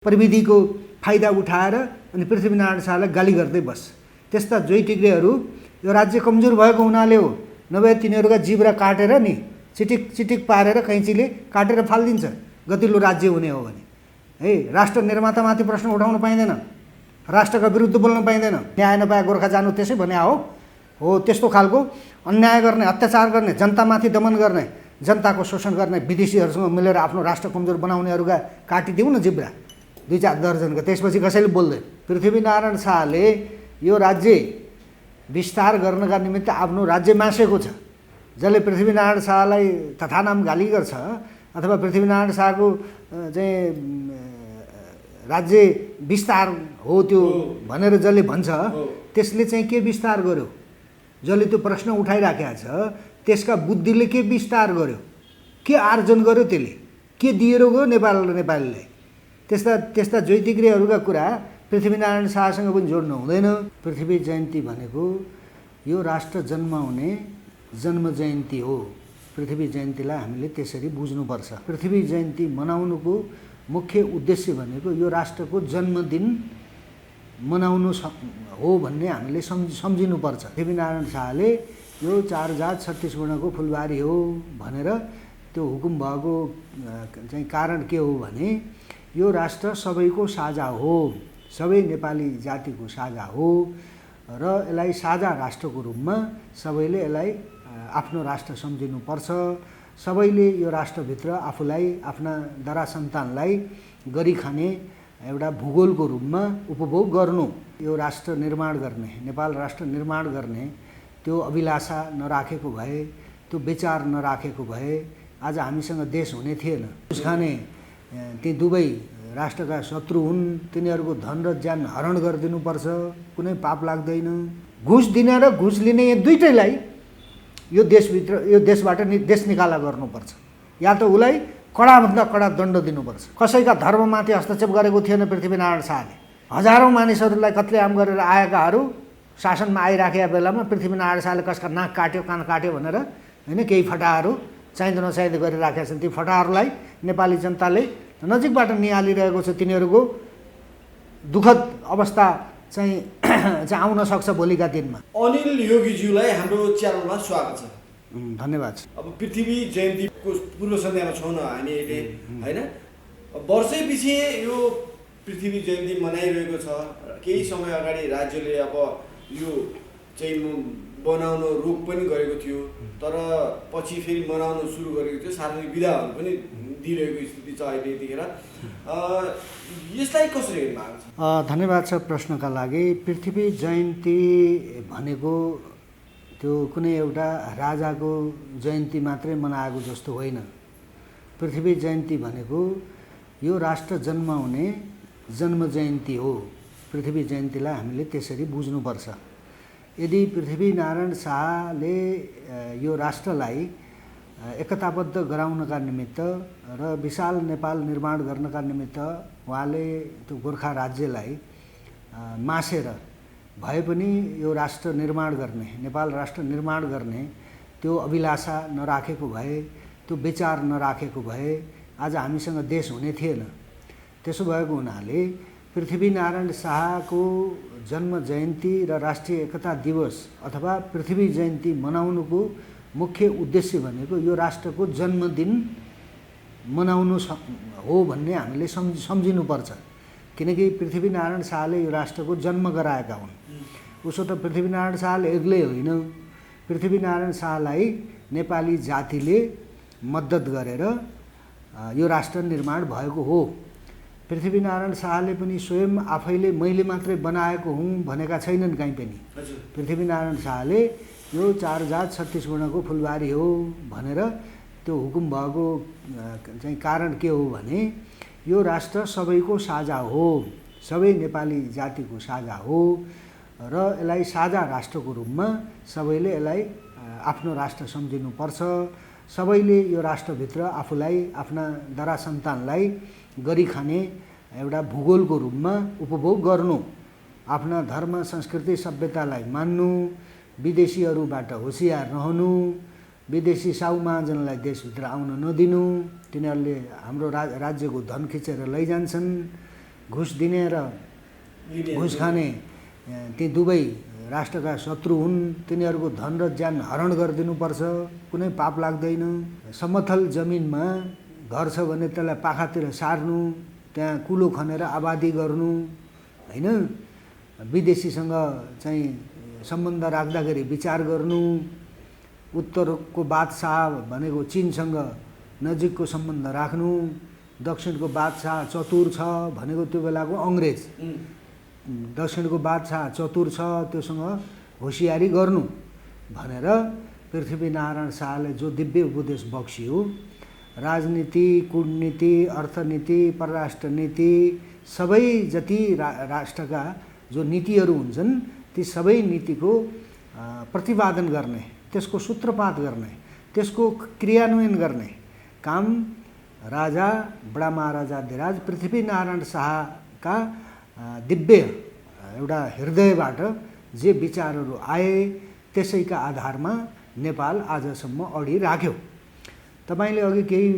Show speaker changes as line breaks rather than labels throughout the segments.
प्रविधिको फाइदा उठाएर अनि पृथ्वीनारायण शाहलाई गाली गर्दै बस। त्यस्ता जोइ टिग्रेहरू यो राज्य कमजोर भएको हुनाले हो, नभए तिनीहरूका जिब्रा काटेर नि चिटिक चिटिक पारेर कैँचीले काटेर फालिदिन्छ गतिलो राज्य हुने हो भने। है, राष्ट्र निर्मातामाथि प्रश्न उठाउन पाइँदैन, राष्ट्रका विरुद्ध बोल्न पाइँदैन। न्याय नपाए गोर्खा जानु त्यसै भने हो त्यस्तो खालको अन्याय गर्ने, अत्याचार गर्ने, जनतामाथि दमन गर्ने, जनताको शोषण गर्ने विदेशीहरूसँग मिलेर आफ्नो राष्ट्र कमजोर बनाउनेहरूका काटिदिउँ न जिब्रा 2-4 दर्जनको, त्यसपछि कसैले बोल्दैन। पृथ्वीनारायण शाहले यो राज्य विस्तार गर्नका निमित्त आफ्नो राज्य मासेको छ। जसले पृथ्वीनारायण शाहलाई तथानाम गाली गर्छ अथवा पृथ्वीनारायण शाहको चाहिँ राज्य विस्तार हो त्यो भनेर जसले भन्छ, त्यसले चाहिँ के विस्तार गर्यो? जसले त्यो प्रश्न उठाइराखेको छ त्यसका बुद्धिले के विस्तार गर्यो, के आर्जन गर्यो, त्यसले के दिएर गयो नेपालीलाई? त्यस्ता जोइ टिग्रेहरूका कुरा पृथ्वीनारायण शाहसँग पनि जोड्नु हुँदैन। पृथ्वी जयन्ती भनेको यो राष्ट्र जन्माउने जन्म जयन्ती हो। पृथ्वी जयन्तीलाई हामीले त्यसरी बुझ्नुपर्छ। पृथ्वी जयन्ती मनाउनुको मुख्य उद्देश्य भनेको यो राष्ट्रको जन्मदिन मनाउनु हो भन्ने हामीले सम्झिनुपर्छ। पृथ्वीनारायण शाहले यो 4 जात 36 वर्णको फुलबारी हो भनेर त्यो हुकुम भएको चाहिँ कारण के हो भने यो राष्ट्र सबैको साझा हो, सबै नेपाली जातिको साझा हो र यसलाई साझा राष्ट्रको रूपमा सबैले यसलाई आफ्नो राष्ट्र सम्झिनुपर्छ। सबैले यो राष्ट्रभित्र आफूलाई, आफ्ना दरा सन्तानलाई गरी खाने एउटा भूगोलको रूपमा उपभोग गर्नु, यो राष्ट्र निर्माण गर्ने, नेपाल राष्ट्र निर्माण गर्ने त्यो अभिलाषा नराखेको भए, त्यो विचार नराखेको भए आज हामीसँग देश हुने थिएन। उसखाने ती दुवै राष्ट्रका शत्रु हुन्, तिनीहरूको धन र ज्यान हरण गरिदिनुपर्छ, कुनै पाप लाग्दैन। घुस दिने र घुस लिने यो दुइटैलाई यो देशबाट देश निकाला गर्नुपर्छ, या त उसलाई कडाभन्दा कडा दण्ड दिनुपर्छ। कसैका धर्ममाथि हस्तक्षेप गरेको थिएन पृथ्वीनारायण शाहले। हजारौँ मानिसहरूलाई कत्लेआम गरेर आएकाहरू शासनमा आइराखेका बेलामा पृथ्वीनारायण शाहले कसका नाक काट्यो, कान काट्यो भनेर होइन केही फटाहरू चाहिँदो नचाहिँदो गरिराखेका छन्। ती फटाहरूलाई नेपाली जनताले नजिकबाट निहालिरहेको छ। तिनीहरूको दुःखद अवस्था चाहिँ आउन सक्छ भोलिका दिनमा।
अनिल योगीज्यूलाई हाम्रो च्यानलमा स्वागत छ।
धन्यवाद।
अब पृथ्वी जयन्तीको पूर्व सन्ध्यामा छौँ न हामी अहिले, होइन? वर्षैपछि यो पृथ्वी जयन्ती मनाइरहेको छ। केही समय अगाडि राज्यले अब यो चाहिँ बनाउन रोक पनि गरेको थियो, तर पछि फेरि मनाउन सुरु गरेको थियो। सार्वजनिक विधाहरू पनि दिइरहेको स्थिति छ अहिले। यतिखेर यसलाई कसरी हेर्नु भएको छ?
धन्यवाद छ प्रश्नका लागि। पृथ्वी जयन्ती भनेको त्यो कुनै एउटा राजाको जयन्ती मात्रै मनाएको जस्तो होइन। पृथ्वी जयन्ती भनेको यो राष्ट्र जन्माउने जन्म जयन्ती हो। पृथ्वी जयन्तीलाई हामीले त्यसरी बुझ्नुपर्छ। यदि पृथ्वीनारायण शाहले यो राष्ट्रलाई एकताबद्ध गराउनका निमित्त र विशाल नेपाल निर्माण गर्नका निमित्त उहाँले त्यो गोर्खा राज्यलाई मासेर भए पनि यो राष्ट्र निर्माण गर्ने, नेपाल राष्ट्र निर्माण गर्ने त्यो अभिलाषा नराखेको भए, त्यो विचार नराखेको भए आज हामीसँग देश हुने थिएन। त्यसो भएको हुनाले पृथ्वीनारायण शाहको जन्म जयन्ती र राष्ट्रिय एकता दिवस अथवा पृथ्वी जयन्ती मनाउनुको मुख्य उद्देश्य भनेको यो राष्ट्रको जन्मदिन मनाउनु हो भन्ने हामीले सम्झिनुपर्छ। किनकि पृथ्वीनारायण शाहले यो राष्ट्रको जन्म गराएका हुन्। उसो त पृथ्वीनारायण शाहले एक्लै होइन, पृथ्वीनारायण शाहलाई नेपाली जातिले मद्दत गरेर यो राष्ट्र निर्माण भएको हो। पृथ्वीनारायण शाहले पनि स्वयं आफैले मैले मात्रै बनाएको हुँ भनेका छैनन् कहीँ पनि। पृथ्वीनारायण शाहले यो 4 जात 36 वर्णको फुलबारी हो भनेर त्यो हुकुम भएको चाहिँ कारण के हो भने यो राष्ट्र सबैको साझा हो, सबै नेपाली जातिको साझा हो र यसलाई साझा राष्ट्रको रूपमा सबैले यसलाई आफ्नो राष्ट्र सम्झिनुपर्छ। सबैले यो राष्ट्रभित्र आफूलाई, आफ्ना दरा सन्तानलाई गरी खाने एउटा भूगोलको रूपमा उपभोग गर्नु, आफ्ना धर्म संस्कृति सभ्यतालाई मान्नु, विदेशीहरूबाट होसियार रहनु, विदेशी साहु महाजनलाई देशभित्र आउन नदिनु, तिनीहरूले हाम्रो राज्यको धन खिचेर लैजान्छन् घुस दिने र घुस खाने ती दुवै राष्ट्रका शत्रु हुन्। तिनीहरूको धन र ज्यान हरण गरिदिनुपर्छ, कुनै पाप लाग्दैन। समथल जमिनमा घर छ भने त्यसलाई पाखातिर सार्नु, त्यहाँ कुलो खनेर आबादी गर्नु, होइन। विदेशीसँग चाहिँ सम्बन्ध राख्दाखेरि विचार गर्नु। उत्तरको बादशाह भनेको चिनसँग नजिकको सम्बन्ध राख्नु। दक्षिणको बादशाह चतुर छ भनेको त्यो बेलाको अङ्ग्रेज, दक्षिणको बादशाह चतुर छ, त्योसँग होसियारी गर्नु भनेर पृथ्वीनारायण शाहले जो दिव्य उपदेश बक्सियो, राजनीति, कूटनीति, अर्थनीति, परराष्ट्र नीति, सबै जति राष्ट्रका जो नीतिहरू हुन्छन् ती सबै नीतिको प्रतिपादन गर्ने, त्यसको सूत्रपात गर्ने, त्यसको क्रियान्वयन गर्ने काम राजा बडा महाराजाधिराज पृथ्वीनारायण शाहका दिव्य एउटा हृदयबाट जे विचारहरू आए त्यसैका आधारमा नेपाल आजसम्म अडिराख्यो। तपाईँले अघि केही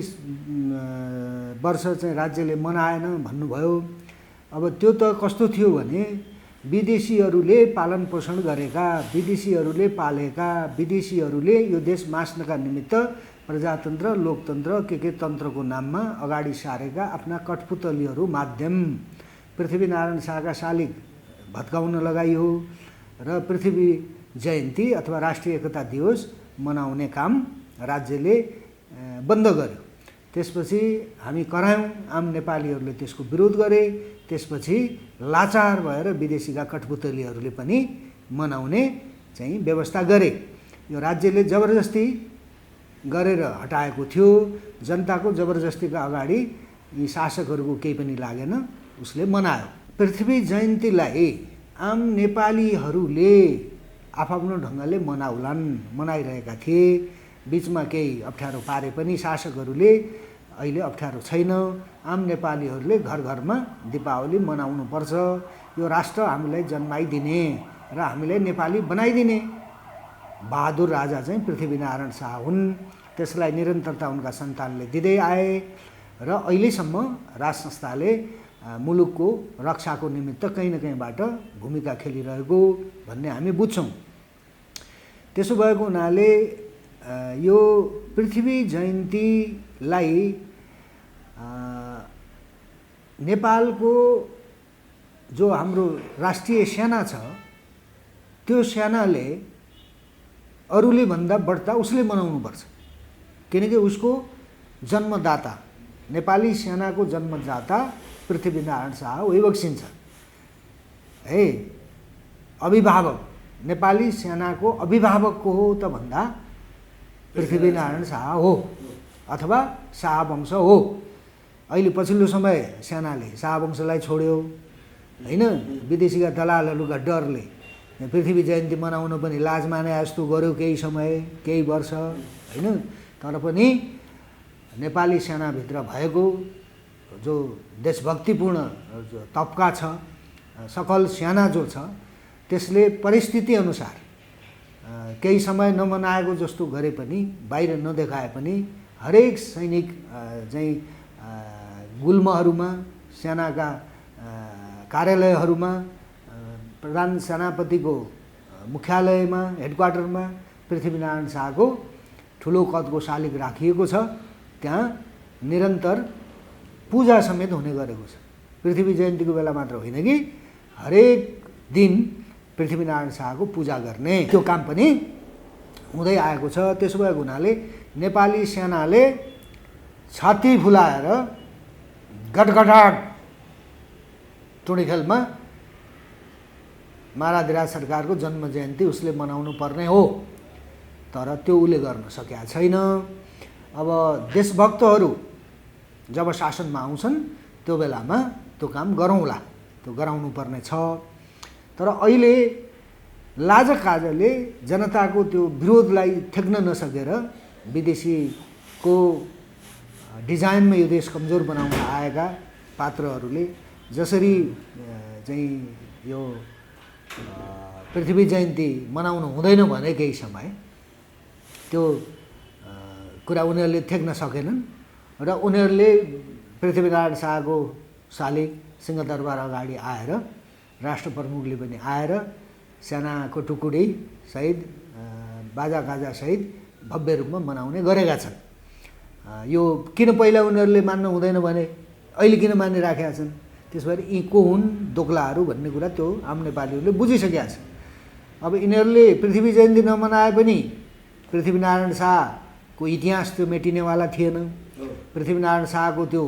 वर्ष चाहिँ राज्यले मनाएन भन्नुभयो। अब त्यो त कस्तो थियो भने विदेशीहरूले पालन पोषण गरेका, विदेशीहरूले पालेका, विदेशीहरूले यो देश मास्नका निमित्त प्रजातन्त्र, लोकतन्त्र, के तन्त्रको नाममा अगाडि सारेका आफ्ना कठपुतलीहरू माध्यम पृथ्वीनारायण शाहका शालिग भत्काउन लगाइयो र पृथ्वी जयन्ती अथवा राष्ट्रिय एकता दिवस मनाउने काम राज्यले बन्द गर्यो। त्यसपछि हामी करायौँ, आम नेपालीहरूले त्यसको विरोध गरे। त्यसपछि लाचार भएर विदेशीका कठपुतलीहरूले पनि मनाउने चाहिँ व्यवस्था गरे। यो राज्यले जबरजस्ती गरेर हटाएको थियो। जनताको जबरजस्तीका अगाडि यी शासकहरूको केही पनि लागेन, उसले मनायो। पृथ्वी जयन्तीलाई आम नेपालीहरूले आफ्नो ढङ्गले मनाइरहेका थिए। बिचमा केही अप्ठ्यारो पारे पनि शासकहरूले अहिले अप्ठ्यारो छैन। आम नेपालीहरूले घर घरमा दीपावली मनाउनुपर्छ। यो राष्ट्र हामीलाई जन्माइदिने र हामीलाई नेपाली बनाइदिने बहादुर राजा चाहिँ पृथ्वीनारायण शाह हुन्। त्यसलाई निरन्तरता उनका सन्तानले दिँदै आए र अहिलेसम्म राज संस्थाले मुलुकको रक्षाको निमित्त कहीँ न कहीँबाट भूमिका खेलिरहेको भन्ने हामी बुझ्छौँ। त्यसो भएको हुनाले यो पृथ्वी जयन्तीलाई नेपालको जो हाम्रो राष्ट्रिय सेना छ त्यो सेनाले अरूले भन्दा बढ्ता उसले मनाउनुपर्छ, किनकि उसको जन्मदाता नेपाली सेनाको जन्मदाता पृथ्वीनारायण शाह वही बक्सिन्छ है। अभिभावक नेपाली सेनाको अभिभावक को हो त भन्दा पृथ्वीनारायण शाह हो अथवा शाहवंश हो। अहिले पछिल्लो समय सेनाले शाहवंशलाई छोड्यो होइन। विदेशीका दलालहरूका डरले पृथ्वी जयन्ती मनाउन पनि लाज माने जस्तो गर्यो केही समय, केही वर्ष होइन। तर पनि नेपाली सेनाभित्र भएको जो देशभक्तिपूर्ण तबका छ, सकल सेना जो छ, त्यसले परिस्थिति अनुसार केही समय नमनाएको जस्तो गरे पनि, बाहिर नदेखाए पनि हरेक सैनिक चाहिँ गुल्महरूमा, सेनाका कार्यालयहरूमा, प्रधान सेनापतिको मुख्यालयमा, हेडक्वार्टरमा पृथ्वीनारायण शाहको ठुलो कदको शालिग राखिएको छ। त्यहाँ निरन्तर पूजा समेत हुने गरेको छ। पृथ्वी जयन्तीको बेला मात्र होइन कि हरेक दिन पृथ्वीनारायण शाहको पूजा गर्ने त्यो काम पनि हुँदै आएको छ। त्यसो भएको हुनाले नेपाली सेनाले छाती फुलाएर गटगटाट टुँडिखेलमा महाराधिराज सरकारको जन्म जयन्ती उसले मनाउनु पर्ने हो, तर त्यो उसले गर्न सकेका छैन। अब देशभक्तहरू जब शासनमा आउँछन् त्यो बेलामा त्यो काम गरौँला, त्यो गराउनु पर्ने छ। तर अहिले लाजकाजले जनताको त्यो विरोधलाई थेक्न नसकेर विदेशीको डिजाइनमा यो देश कमजोर बनाउन आएका पात्रहरूले जसरी चाहिँ यो पृथ्वी जयन्ती मनाउनु हुँदैन भने केही समय त्यो कुरा उनीहरूले थेक्न सकेनन् र उनीहरूले पृथ्वीनारायण शाहको साले सिंहदरबार अगाडि आएर राष्ट्र प्रमुखले पनि आएर सेनाको टुकुडी सहित बाजागाजा सहित भव्य रूपमा मनाउने गरेका छन्। यो किन पहिला उनीहरूले मान्नु हुँदैन भने अहिले किन मानिराखेका छन्? त्यस भएर यी को हुन् दोक्लाहरू भन्ने कुरा त्यो आम नेपालीहरूले बुझिसकेका छन्। अब यिनीहरूले पृथ्वी जयन्ती नमनाए पनि पृथ्वीनारायण शाहको इतिहास त्यो मेटिनेवाला थिएन। पृथ्वीनारायण शाहको त्यो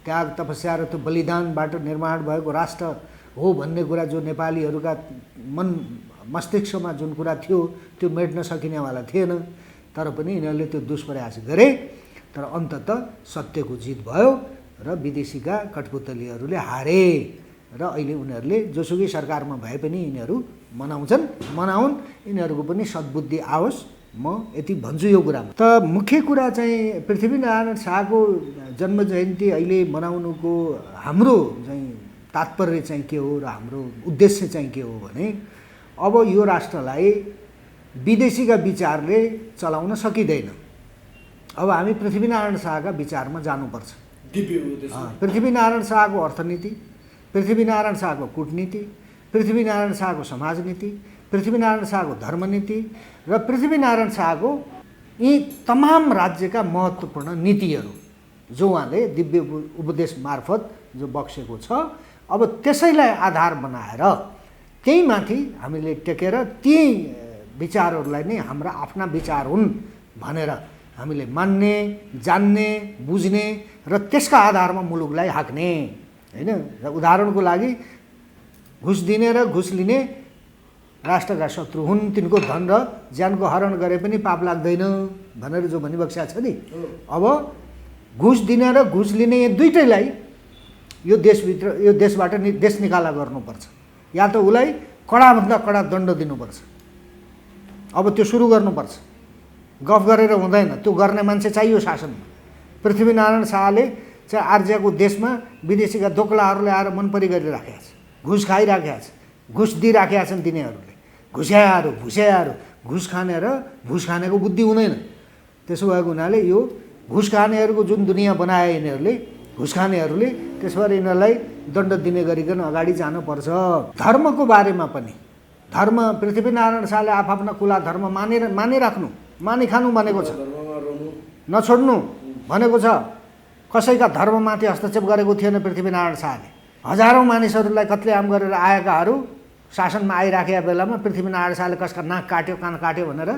त्याग तपस्या र त्यो बलिदानबाट निर्माण भएको राष्ट्र हो भन्ने कुरा जो नेपालीहरूका मन मस्तिष्कमा जुन कुरा थियो त्यो मेट्न सकिनेवाला थिएन। तर पनि यिनीहरूले त्यो दुष्प्रयास गरे। तर अन्ततः सत्यको जित भयो र विदेशीका कठपुतलीहरूले हारे र अहिले उनीहरूले जोसुकै सरकारमा भए पनि यिनीहरू मनाउन्। यिनीहरूको पनि सद्बुद्धि आओस्, म यति भन्छु यो कुरामा। त मुख्य कुरा चाहिँ पृथ्वीनारायण शाहको जन्म जयन्ती अहिले मनाउनुको हाम्रो चाहिँ तात्पर्य चाहिँ के हो र हाम्रो उद्देश्य चाहिँ के हो भने अब यो राष्ट्रलाई विदेशीका विचारले चलाउन सकिँदैन। अब हामी पृथ्वीनारायण शाहका विचारमा जानुपर्छ। पृथ्वीनारायण शाहको अर्थनीति, पृथ्वीनारायण शाहको कूटनीति, पृथ्वीनारायण शाहको समाजनीति, पृथ्वीनारायण शाहको धर्मनीति र पृथ्वीनारायण शाहको यी तमाम राज्यका महत्त्वपूर्ण नीतिहरू जो उहाँले दिव्य उपदेश मार्फत जो बक्सेको छ, अब त्यसैलाई आधार बनाएर त्यही माथि हामीले टेकेर ती विचारहरूलाई नै हाम्रा आफ्ना विचार हुन् भनेर हामीले मान्ने, जान्ने, बुझ्ने र त्यसका आधारमा मुलुकलाई हाँक्ने हैन। र उदाहरणको लागि घुस दिने र घुस लिने राष्ट्रका शत्रु हुन्, तिनको धन र ज्यानको हरण गरे पनि पाप लाग्दैन भनेर जो भनिबक्सेको छ नि। अब घुस दिने र घुस लिने यो दुईटैलाई यो देशभित्र यो देशबाट देश निकाला गर्नुपर्छ, या त उसलाई कडाभन्दा कडा दण्ड दिनुपर्छ। अब त्यो सुरु गर्नुपर्छ, गफ गरेर हुँदैन, त्यो गर्ने मान्छे चाहियो शासनमा। पृथ्वीनारायण शाहले चाहिँ आर्यको देशमा विदेशीका दोक्लाहरूले आएर मनपरी गरिराखेका छ, घुस खाइराखेका छ, घुस दिइराखेका छन् तिनीहरूले। भुस्याहरू घुस खाने र घुस खानेको बुद्धि हुँदैन। त्यसो भएको हुनाले यो घुस खानेहरूको जुन दुनियाँ बनाए यिनीहरूले, घुस खानेहरूले, त्यस भएर यिनीहरूलाई दण्ड दिने गरिकन अगाडि जानुपर्छ। धर्मको बारेमा पनि धर्म पृथ्वीनारायण शाहले आफ्ना कुला धर्म मानिखानु भनेको छ, नछोड्नु भनेको छ। कसैका धर्ममाथि हस्तक्षेप गरेको थिएन पृथ्वीनारायण शाहले। हजारौँ मानिसहरूलाई कत्लेआम गरेर आएकाहरू शासनमा आइराखेका बेलामा पृथ्वीनारायण शाहले कसका नाक काट्यो, कान काट्यो भनेर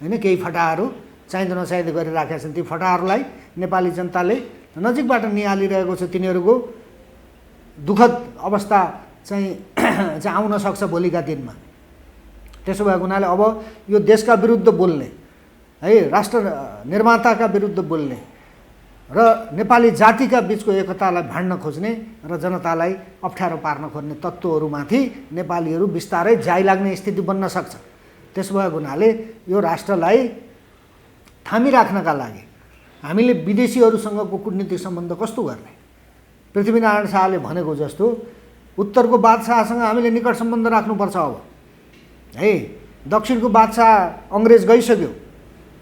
होइन केही फटाहरू चाहिँदो नचाहिँदो गरिराखेका छन्। ती फटाहरूलाई नेपाली जनताले नजिकबाट निहालिरहेको छ। तिनीहरूको दुःखद अवस्था चाहिँ आउन सक्छ भोलिका दिनमा। त्यसो भएको हुनाले अब यो देशका विरुद्ध बोल्ने है, राष्ट्र निर्माताका विरुद्ध बोल्ने र नेपाली जातिका बिचको एकतालाई भाड्न खोज्ने र जनतालाई अप्ठ्यारो पार्न खोज्ने तत्त्वहरूमाथि नेपालीहरू बिस्तारै जाइ लाग्ने स्थिति बन्न सक्छ। त्यसो भएको हुनाले यो राष्ट्रलाई थामिराख्नका लागि हामीले विदेशीहरूसँगको कूटनीतिक सम्बन्ध कस्तो गर्ने? पृथ्वीनारायण शाहले भनेको जस्तो उत्तरको बादशाहसँग हामीले निकट सम्बन्ध राख्नुपर्छ। अब है, दक्षिणको बादशाह अङ्ग्रेज गइसक्यो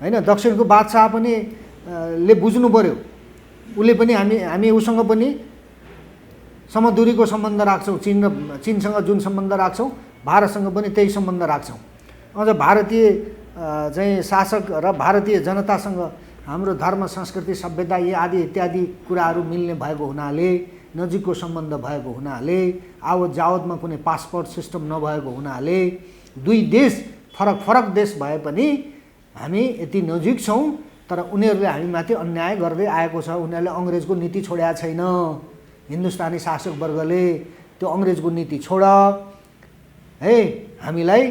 होइन, दक्षिणको बादशाह पनि ले बुझ्नु पर्यो, उसले पनि हामी उसँग पनि समदूरीको सम्बन्ध राख्छौँ। चीनसँग जुन सम्बन्ध राख्छौँ, भारतसँग पनि त्यही सम्बन्ध राख्छौँ। अझ भारतीय चाहिँ शासक र भारतीय जनतासँग हाम्रो धर्म, संस्कृति, सभ्यता यी आदि इत्यादि कुराहरू मिल्ने भएको हुनाले, नजिकको सम्बन्ध भएको हुनाले, आवत जावतमा कुनै पासपोर्ट सिस्टम नभएको हुनाले, दुई देश फरक फरक देश भए पनि हामी यति नजिक छौँ। तर उनीहरूले हामीमाथि अन्याय गर्दै आएको छ। उनीहरूले अङ्ग्रेजको नीति छोडेको छैन। हिन्दुस्तानी शासक वर्गले त्यो अङ्ग्रेजको नीति छोड है, हामीलाई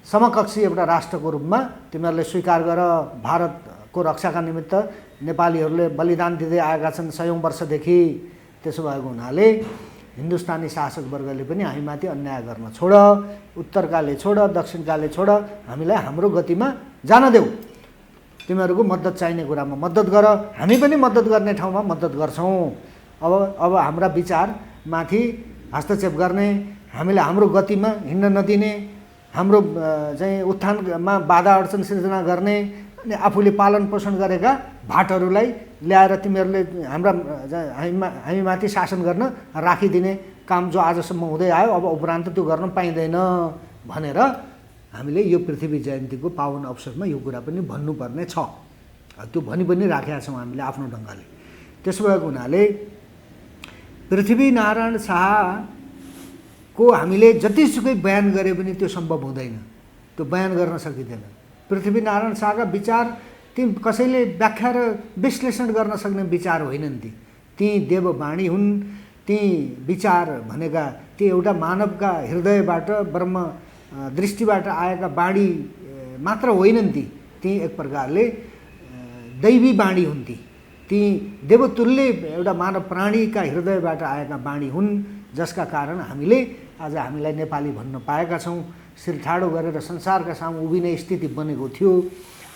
समकक्षी एउटा राष्ट्रको रूपमा तिमीहरूले स्वीकार गर। भारतको रक्षाका निमित्त नेपालीहरूले बलिदान दिँदै आएका छन् सयौँ वर्षदेखि। त्यसो भएको हुनाले हिन्दुस्तानी शासक वर्गले पनि हामीमाथि अन्याय गर्न छोड, उत्तरकाले छोड, दक्षिणकाले छोड, हामीलाई हाम्रो गतिमा जान देऊ। तिमीहरूको मद्दत चाहिने कुरामा मद्दत गर, हामी पनि मद्दत गर्ने ठाउँमा मद्दत गर्छौँ। अब हाम्रा विचारमाथि हस्तक्षेप गर्ने, हामीलाई हाम्रो गतिमा हिँड्न नदिने, हाम्रो चाहिँ उत्थानमा बाधा अडचन सिर्जना गर्ने अनि आफूले पालन पोषण गरेका भाटहरूलाई ल्याएर तिमीहरूले हामीमाथि शासन गर्न राखिदिने काम जो आजसम्म हुँदै आयो, अब उपरान्त त्यो गर्न पाइँदैन भनेर हामीले यो पृथ्वी जयन्तीको पावन अवसरमा यो कुरा पनि भन्नुपर्ने छ। त्यो भनि पनि राखेका छौँ हामीले आफ्नो ढङ्गले। त्यसो भएको हुनाले पृथ्वीनारायण शाहको हामीले जतिसुकै बयान गरे पनि त्यो सम्भव हुँदैन, त्यो बयान गर्न सकिँदैन। पृथ्वीनारायण शाहका विचार ती कसैले व्याख्या र विश्लेषण गर्न सक्ने विचार होइनन्। ती देववाणी हुन्। ती विचार भनेका ती एउटा मानवका हृदयबाट ब्रह्म दृष्टिबाट आएका बाणी मात्र होइनन्। ती एक प्रकारले दैवी बाणी हुन्। ती देवतुल्य एउटा मानव प्राणीका हृदयबाट आएका बाणी हुन्, जसका कारण हामीले आज हामीलाई नेपाली भन्न पाएका छौँ। शिर ठाडो गरेर संसारका सामु उभिने स्थिति बनेको थियो।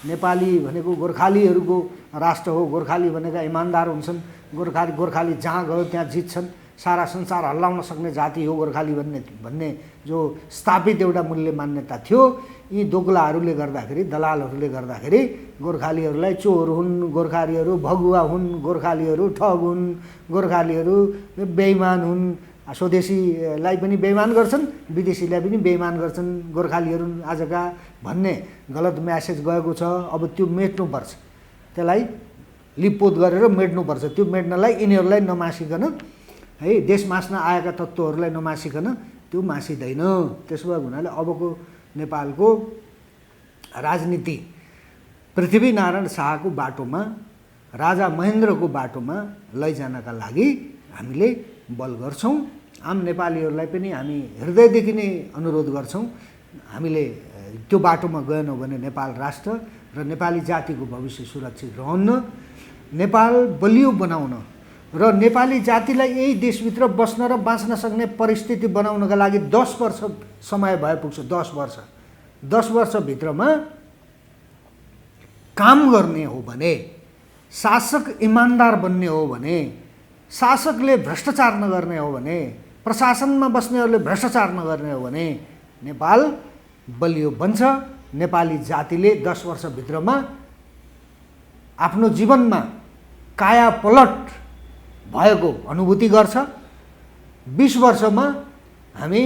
नेपाली भनेको गोर्खालीहरूको राष्ट्र हो। गोर्खाली भनेका इमान्दार हुन्छन्। गोर्खाली जहाँ गयो त्यहाँ जित्छन्। सारा संसार हल्लाउन सक्ने जाति हो गोर्खाली भन्ने जो स्थापित एउटा मूल्य मान्यता थियो, यी दोगलाहरूले गर्दाखेरि, दलालहरूले गर्दाखेरि गोर्खालीहरूलाई चोर हुन्, गोर्खालीहरू भगुवा हुन्, गोर्खालीहरू ठग हुन्, गोर्खालीहरू बेइमान हुन्, स्वदेशीलाई पनि बेइमान गर्छन्, विदेशीलाई पनि बेइमान गर्छन् गोर्खालीहरू आजका भन्ने गलत म्यासेज गएको छ। अब त्यो मेट्नुपर्छ, त्यसलाई लिपपोत गरेर मेट्नुपर्छ। त्यो मेट्नलाई यिनीहरूलाई नमासिकन है, देश मास्न आएका तत्त्वहरूलाई नमासिकन त्यो मासिँदैन। त्यसो भएको हुनाले अबको नेपालको राजनीति पृथ्वीनारायण शाहको बाटोमा, राजा महेन्द्रको बाटोमा लैजानका लागि हामीले बल गर्छौँ। आम नेपालीहरूलाई पनि हामी हृदयदेखि नै अनुरोध गर्छौँ, हामीले त्यो बाटोमा गएनौँ भने नेपाल राष्ट्र र नेपाली जातिको भविष्य सुरक्षित रहन्न। नेपाल बलियो बनाउन र नेपाली जातिलाई यही देशभित्र बस्न र बाँच्न सक्ने परिस्थिति बनाउनका लागि 10 वर्ष समय भए पुग्छ। 10 वर्षभित्रमा काम गर्ने हो भने, शासक इमान्दार बन्ने हो भने, शासकले भ्रष्टाचार नगर्ने हो भने, प्रशासनमा बस्नेहरूले भ्रष्टाचार नगर्ने हो भने नेपाल बलियो बन्छ। नेपाली जातिले 10 वर्षभित्रमा आफ्नो जीवनमा काया पलट भएको अनुभूति गर्छ। 20 वर्षमा हामी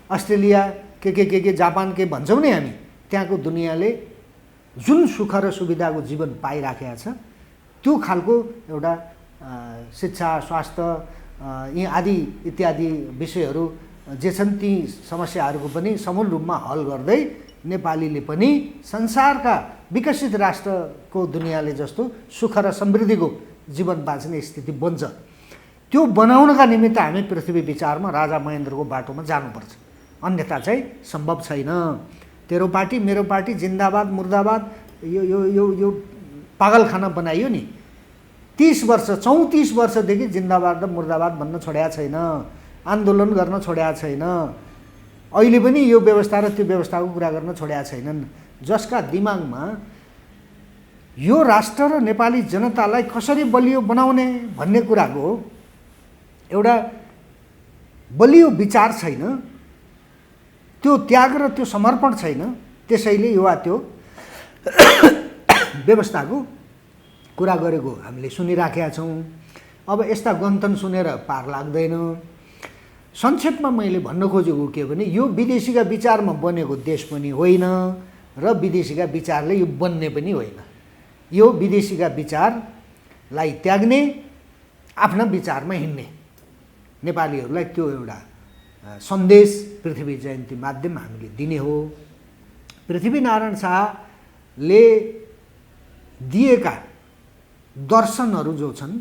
अस्ट्रेलिया के जापान के भन्छौँ नि हामी, त्यहाँको दुनियाँले जुन सुख र सुविधाको जीवन पाइराखेको छ, त्यो खालको एउटा शिक्षा, स्वास्थ्य यी आदि इत्यादि विषयहरू जे छन्, ती समस्याहरूको पनि समूल रूपमा हल गर्दै नेपालीले पनि संसारका विकसित राष्ट्रको दुनियाँले जस्तो सुख र समृद्धिको जीवन बाँच्ने स्थिति बन्छ। त्यो बनाउनका निमित्त हामी पृथ्वी विचारमा राजा महेन्द्रको बाटोमा जानुपर्छ, अन्यथा चाहिँ सम्भव छैन। तेरो पार्टी मेरो पार्टी जिन्दाबाद मुर्दाबाद यो यो यो यो पागलखाना बनाइयो नि। 34 वर्षदेखि जिन्दाबाद र मुर्दाबाद भन्न छोडेको छैन, आन्दोलन गर्न छोडेको छैन, अहिले पनि यो व्यवस्था र त्यो व्यवस्थाको कुरा गर्न छोडेका छैनन्। जसका दिमागमा यो राष्ट्र र नेपाली जनतालाई कसरी बलियो बनाउने भन्ने कुराको एउटा बलियो विचार छैन, त्यो त्याग र त्यो समर्पण छैन, त्यसैले यो त्यो व्यवस्थाको कुरा गरेको हामीले सुनिराखेका छौँ। अब यस्ता गन्थन सुनेर पार लाग्दैन। संक्षेपमा मैले भन्न खोजेको के भने, यो विदेशीका विचारमा बनेको देश पनि होइन र विदेशीका विचारले यो बन्ने पनि होइन। यो विदेशीका विचारलाई त्याग्ने, आफ्ना विचारमा हिँड्ने नेपालीहरूलाई त्यो एउटा सन्देश पृथ्वी जयन्ती माध्यम हामीले दिने हो। पृथ्वीनारायण शाहले दिएका दर्शनहरू जो छन्,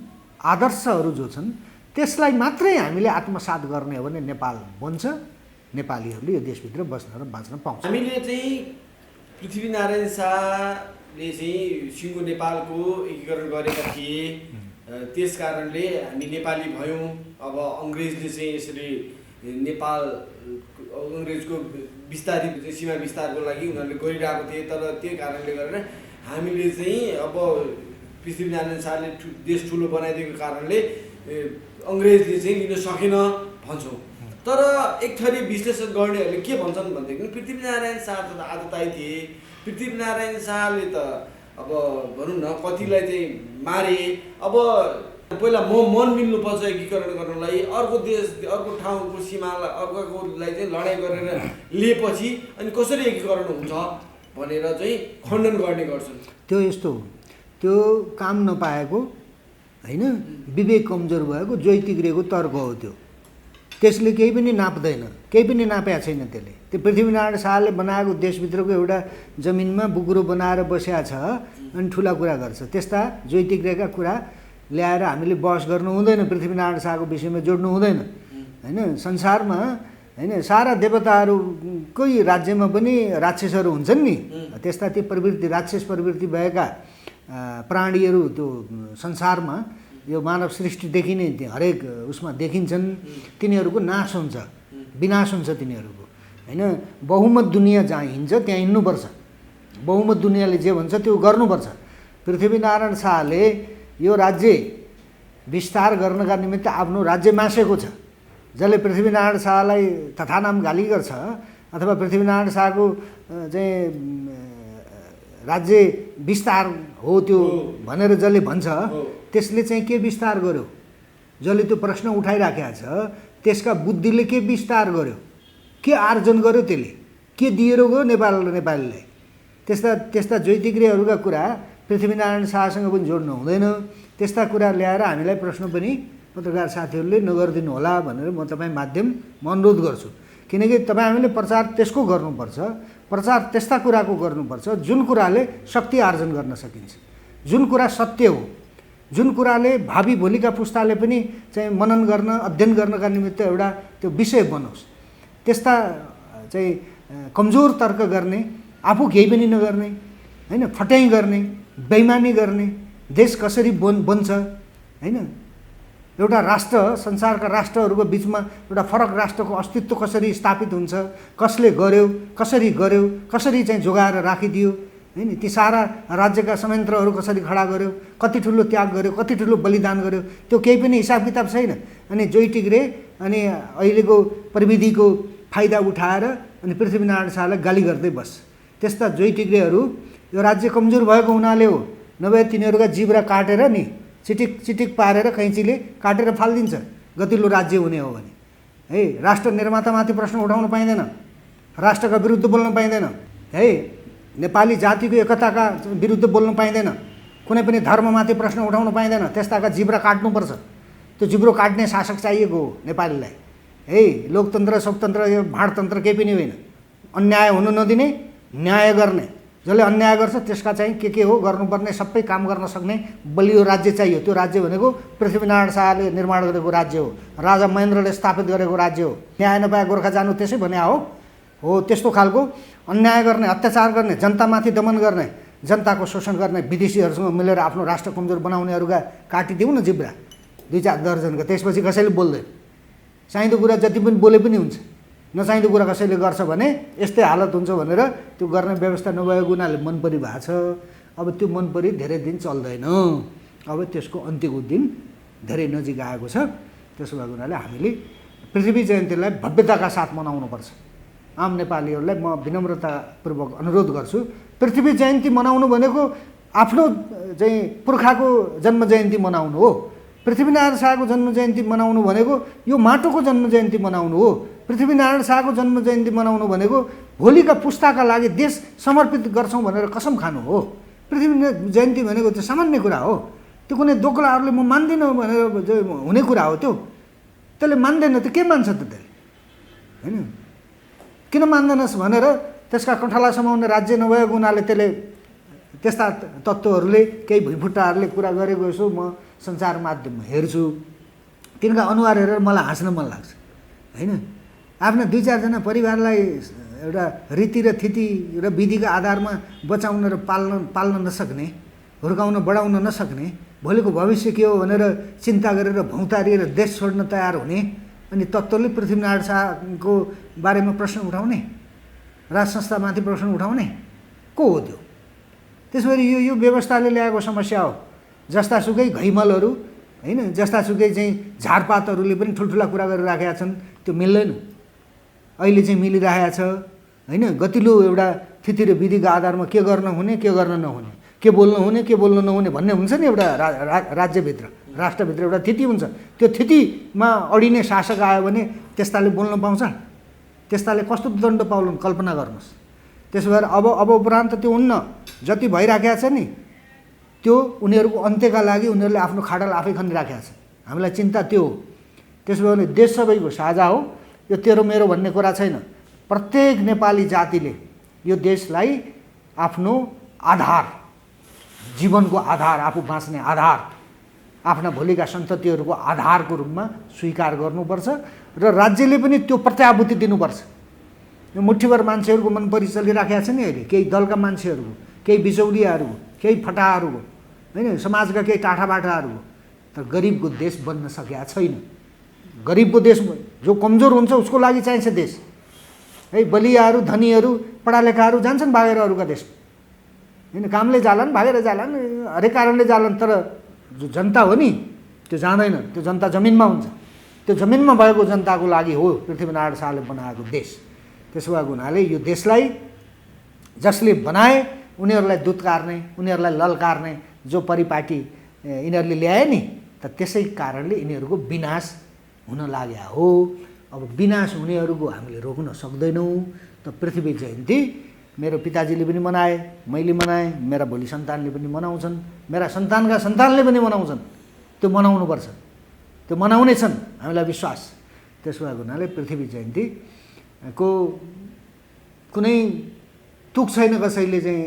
आदर्शहरू जो छन्, त्यसलाई मात्रै हामीले आत्मसात गर्ने हो भने नेपाल बन्छ, नेपालीहरूले यो देशभित्र बस्न र बाँच्न पाउँछ।
हामीले चाहिँ पृथ्वीनारायण शाहले चाहिँ सिङ्गो नेपालको एकीकरण गरेका थिए, त्यस कारणले हामी नेपाली भयौँ। अब अङ्ग्रेजले चाहिँ यसरी नेपाल अङ्ग्रेजको विस्तारित सीमा विस्तारको लागि उनीहरूले गरिरहेको थिए, तर त्यही कारणले गरेर हामीले चाहिँ अब पृथ्वीनारायण शाहले देश ठुलो बनाइदिएको कारणले अङ्ग्रेजले चाहिँ लिन सकेन भन्छौँ। तर एक थरी विश्लेषण गर्नेहरूले के भन्छन् भनेदेखि पृथ्वीनारायण शाह त आततायी थिए। पृथ्वीनारायण शाहले त अब भनौँ न कतिलाई चाहिँ मारे। अब पहिला मन मिल्नुपर्छ एकीकरण गर्नलाई, अर्को देश अर्को ठाउँको सीमालाई अर्कोलाई चाहिँ लडाइँ गरेर लिएपछि अनि कसरी एकीकरण हुन्छ भनेर चाहिँ खण्डन गर्ने गर्छन्।
त्यो यस्तो हो, त्यो काम नपाएको होइन, विवेक कमजोर भएको जोइ तिग्रेको तर्क हो त्यो। त्यसले केही पनि नाप्दैन, केही पनि नापेको छैन त्यसले। त्यो पृथ्वीनारायण शाहले बनाएको देशभित्रको एउटा जमिनमा बुकुरो बनाएर बसेको छ अनि ठुला कुरा गर्छ। त्यस्ता जोइ तिग्रेका कुरा ल्याएर हामीले बहस गर्नु हुँदैन, पृथ्वीनारायण शाहको विषयमा जोड्नु हुँदैन होइन। संसारमा होइन सारा देवताहरूकै राज्यमा पनि राक्षसहरू हुन्छन् नि, त्यस्ता ती प्रवृत्ति राक्षस प्रवृत्ति भएका प्राणीहरू त्यो संसारमा यो मानव सृष्टिदेखि नै हरेक उसमा देखिन्छन्। तिनीहरूको नाश हुन्छ, विनाश हुन्छ तिनीहरूको होइन। बहुमत दुनियाँ जहाँ हिँड्छ त्यहाँ हिँड्नुपर्छ, बहुमत दुनियाँले जे भन्छ त्यो गर्नुपर्छ। पृथ्वीनारायण शाहले यो राज्य विस्तार गर्नका निमित्त आफ्नो राज्य मासेको छ। जसले पृथ्वीनारायण शाहलाई तथानाम गाली गर्छ अथवा पृथ्वीनारायण शाहको चाहिँ राज्य विस्तार हो त्यो भनेर जसले भन्छ त्यसले चाहिँ के विस्तार गर्यो? जसले त्यो प्रश्न उठाइराखेको छ त्यसका बुद्धिले के विस्तार गर्यो, के आर्जन गर्यो, त्यसले के दिएर गयो नेपालीलाई? त्यस्ता जोइ तिग्रेहरूका कुरा पृथ्वीनारायण शाहसँग पनि जोड्नु हुँदैन। त्यस्ता कुरा ल्याएर हामीलाई प्रश्न पनि पत्रकार साथीहरूले नगरिदिनु होला भनेर म तपाईँ माध्यममा अनुरोध गर्छु। किनकि तपाईँ हामीले प्रचार त्यसको गर्नुपर्छ, प्रचार त्यस्ता कुराको गर्नुपर्छ जुन कुराले शक्ति आर्जन गर्न सकिन्छ, जुन कुरा सत्य हो, जुन कुराले भावी भोलिका पुस्ताले पनि चाहिँ मनन गर्न अध्ययन गर्नका निमित्त एउटा त्यो विषय बनोस्। त्यस्ता चाहिँ कमजोर तर्क गर्ने, आफू केही पनि नगर्ने होइन, फट्याइ गर्ने, बेइमानी गर्ने, देश कसरी बन्छ होइन, एउटा राष्ट्र संसारका राष्ट्रहरूको बिचमा एउटा फरक राष्ट्रको अस्तित्व कसरी स्थापित हुन्छ, कसले गर्यो, कसरी चाहिँ जोगाएर राखिदियो होइन, ती सारा राज्यका संयन्त्रहरू कसरी खडा गर्यो, कति ठुलो त्याग गर्यो, कति ठुलो बलिदान गर्यो, त्यो केही पनि हिसाब किताब छैन। अनि जोइ तिग्रे अनि अहिलेको प्रविधिको फाइदा उठाएर अनि पृथ्वीनारायण शाहलाई गाली गर्दै बस। त्यस्ता जोइ तिग्रेहरू यो राज्य कमजोर भएको हुनाले हो, नभए तिनीहरूका जिब्रा काटेर नि चिटिक पारेर कैँचीले काटेर फालिदिन्छ गतिलो राज्य हुने हो भने। है राष्ट्र निर्मातामाथि प्रश्न उठाउन पाइँदैन, राष्ट्रका विरुद्ध बोल्न पाइँदैन, है नेपाली जातिको एकताका विरुद्ध बोल्न पाइँदैन, कुनै पनि धर्ममाथि प्रश्न उठाउन पाइँदैन। त्यस्ताका जिब्रा काट्नुपर्छ। त्यो जिब्रो काट्ने शासक चाहिएको हो नेपालीलाई। है लोकतन्त्र शोकतन्त्र यो भाँडतन्त्र केही पनि होइन। अन्याय हुन नदिने, न्याय गर्ने, जसले अन्याय गर्छ त्यसका चाहिँ के हो गर्नुपर्ने सबै काम गर्न सक्ने बलियो राज्य चाहियो। त्यो राज्य भनेको पृथ्वीनारायण शाहले निर्माण गरेको राज्य हो, राजा महेन्द्रले स्थापित गरेको राज्य हो। न्याय नपाए गोर्खा जानु त्यसै भने हो त्यस्तो खालको अन्याय गर्ने, अत्याचार गर्ने, जनतामाथि दमन गर्ने, जनताको शोषण गर्ने विदेशीहरूसँग मिलेर आफ्नो राष्ट्र कमजोर बनाउनेहरूका काटिदिउँ न जिब्रा 2-4 दर्जनका। त्यसपछि कसैले बोल्दैन, चाहिँदो कुरा जति पनि बोले पनि हुन्छ, नचाहिँदो कुरा कसैले गर्छ भने यस्तै हालत हुन्छ भनेर त्यो गर्ने व्यवस्था नभएको हुनाले मन परि भएको छ। अब त्यो मन परि धेरै दिन चल्दैन, अब त्यसको अन्त्यको दिन धेरै नजिक आएको छ। त्यसो भएको हुनाले हामीले पृथ्वी जयन्तीलाई भव्यताका साथ मनाउनुपर्छ। आम नेपालीहरूलाई म विनम्रतापूर्वक अनुरोध गर्छु, पृथ्वी जयन्ती मनाउनु भनेको आफ्नो चाहिँ पुर्खाको जन्म जयन्ती मनाउनु हो। पृथ्वीनारायण शाहको जन्म जयन्ती मनाउनु भनेको यो माटोको जन्म जयन्ती मनाउनु हो। पृथ्वीनारायण शाहको जन्म जयन्ती मनाउनु भनेको भोलिका पुस्ताका लागि देश समर्पित गर्छौँ भनेर कसम खानु हो। पृथ्वी जयन्ती भनेको त्यो सामान्य कुरा हो, त्यो कुनै दोक्लाहरूले म मान्दिनँ भनेर हुने कुरा हो। त्यो त्यसले मान्दैन, त्यो के मान्छ त त्यसले होइन? किन मान्दैनस् भनेर त्यसका कठला समाउने राज्य नभएको हुनाले त्यसले त्यस्ता तत्त्वहरूले केही भुइँफुट्टाहरूले कुरा गरेको यसो म सञ्चार माध्यममा हेर्छु, तिनका अनुहार हेरेर मलाई हाँस्न मन लाग्छ होइन। आफ्ना 2-4 जना परिवारलाई एउटा रीति र थिति र विधिका आधारमा बचाउन र पाल्न नसक्ने, हुर्काउन बढाउन नसक्ने, भोलिको भविष्य के हो भनेर चिन्ता गरेर भौँतारिएर देश छोड्न तयार हुने अनि तत्त्वले पृथ्वीनारायण शाहको बारेमा प्रश्न उठाउने, राज संस्थामाथि प्रश्न उठाउने को हो त्यो? त्यसरी यो व्यवस्थाले ल्याएको समस्या हो। जस्तासुकै घैमलहरू होइन, जस्तासुकै चाहिँ झारपातहरूले पनि ठुल्ठुला कुरा गरेर राखेका छन्, त्यो मिल्दैन। अहिले चाहिँ मिलिरहेको छ होइन। गतिलो एउटा थिति र विधिको आधारमा के गर्न हुने, के गर्न नहुने, के बोल्नु हुने के बोल्नु नहुने भन्ने हुन्छ नि एउटा राज्यभित्र राष्ट्रभित्र एउटा थिति हुन्छ। त्यो थितिमा अडिने शासक आयो भने त्यस्ताले बोल्न पाउँछ? त्यस्ताले कस्तो दण्ड पाउलन् कल्पना गर्नुहोस्। त्यसो भएर अब उपरान्त त्यो हुन्न। जति भइराखेको छ नि त्यो उनीहरूको अन्त्यका लागि उनीहरूले आफ्नो खाडल आफै खनिराखेको छ। हामीलाई चिन्ता त्यो हो। त्यसो भने देश सबैको साझा हो, यो तेरो मेरो भन्ने कुरा छैन। प्रत्येक नेपाली जातिले यो देशलाई आफ्नो आधार, जीवनको आधार, आफू बाँच्ने आधार, आफ्ना भोलिका सन्ततिहरूको आधारको रूपमा स्वीकार गर्नुपर्छ र राज्यले पनि त्यो प्रत्याभूति दिनुपर्छ। यो मुठ्ठीभर मान्छेहरूको मन परी चलिराखेको छ नि अहिले, केही दलका मान्छेहरूको, केही बिचौलियाहरूको, केही फटाहरूको, होइन, समाजका केही टाठाबाठाहरूको। तर गरिबको देश बन्न सकेका छैन। गरिबको देश जो कमजोर हुन्छ उसको लागि चाहिन्छ देश। है, बलियाहरू, धनीहरू, पढालेखाहरू जान्छन् भागेर अरूका देशमा, होइन, कामले जालान्, भागेर जालान्, हरेक कारणले जालान्। तर जो जनता हो नि त्यो जाँदैन। त्यो जनता जमिनमा हुन्छ। त्यो जमिनमा भएको जनताको लागि हो पृथ्वीनारायण शाहले बनाएको देश। त्यसो भएको हुनाले यो देशलाई जसले बनाए उनीहरूलाई दुत्कार्ने, उनीहरूलाई ललकार्ने जो परिपाटी यिनीहरूले ल्याए नि, त त्यसै कारणले यिनीहरूको विनाश हुन लाग्यो हो। अब विनाश हुनेहरूको हामीले रोक्न सक्दैनौँ। त पृथ्वी जयन्ती मेरो पिताजीले पनि मनाए, मैले मनाएँ, मेरा भोलि सन्तानले पनि मनाउँछन्, मेरा सन्तानका सन्तानले पनि मनाउँछन्। त्यो मनाउनुपर्छ, त्यो मनाउने छन्, हामीलाई विश्वास। त्यसो भएको हुनाले पृथ्वी जयन्तीको कुनै तुक छैन। कसैले चाहिँ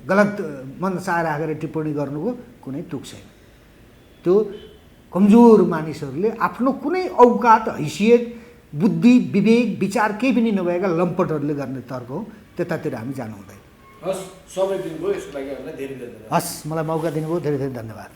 गलत मनसाय राखेर टिप्पणी गर्नुको कुनै तुक छैन। त्यो कमजोर मानिसहरूले आफ्नो कुनै औकात, हैसियत, बुद्धि, विवेक, विचार केही पनि नभएका लम्पटहरूले गर्ने तर्क हो। त्यतातिर हामी जानु हुँदैन।
हस्, समय दिनुभयो यसको लागि हामीलाई धेरै धेरै धन्यवाद।
हस्, मलाई मौका दिनुभयो, धेरै धेरै धन्यवाद।